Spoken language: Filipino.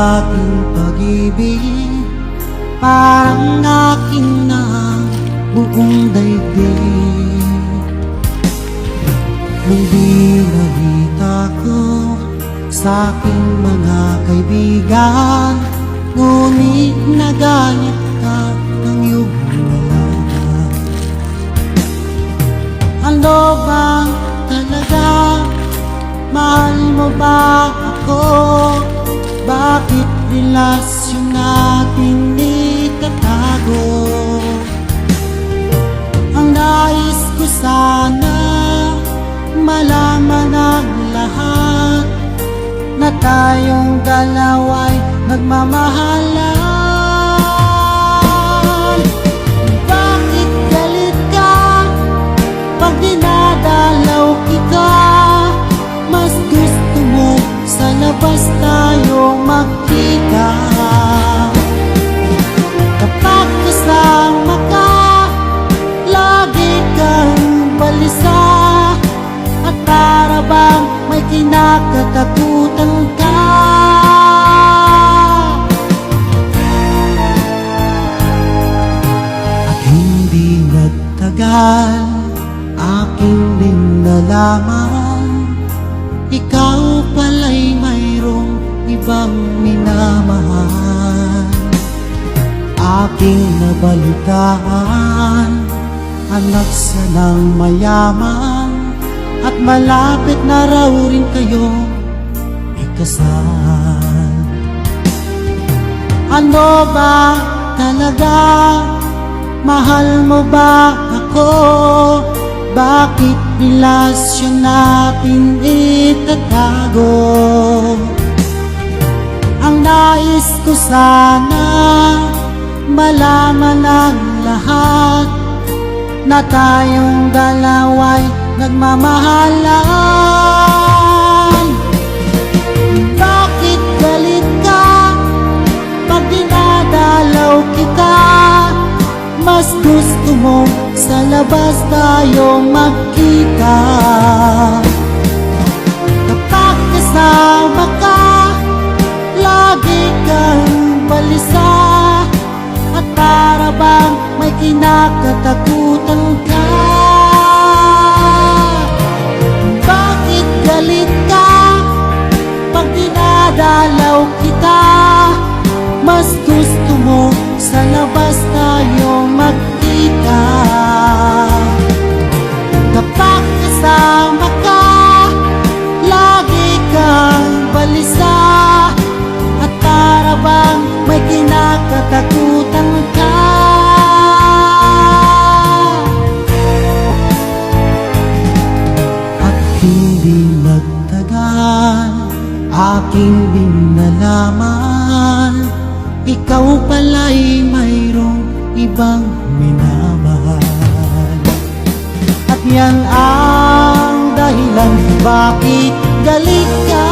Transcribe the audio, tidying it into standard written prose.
aking pag-ibig, parang aking na buong daigdig. Nung binalita ko sa aking mga kaibigan, ngunit nagalit ka ng iyong nalaman. Ano bang talaga? Mahal mo ba ako? Bakit relasyon natin itatago? Ang nais ko sana malaman ang lahat, na tayong dalawa'y nagmamahalan. Bakit galit ka pag dinadalaw kita? Mas gusto mo sa labas tayo magkita. Kapag kasama ka, lagi kang balisa, at para bang may kinakatakutan ka. At hindi nagtagal, aking din nalaman, ikaw pala'y mayroong ibang minamahal. Aking nabalitaan, anak siya ng mayaman, at malapit na raw rin kayo ikasal. Ano ba talaga? Mahal mo ba ako? Bakit relasyon natin itatago? Ang nais ko sana malaman ang lahat, na tayong dalawa'y nagmamahalan. Bakit galit ka pag dinadalaw kita? Mas gusto mo sa labas tayo magkita. Kapag kasama ka, lagi kang balisa, at para bang may kinakatakutan ka. Bakit galit ka pag dinadalaw kita? Mas gusto mo sa labas tayo magkita. Kapag kasama ka, lagi kang balisa, at para bang may kinakatakutan ka. At hindi nagtagal, aking din nalaman, ikaw pala'y mayroong ibang minamahal. At yan ang dahilan bakit galit ka.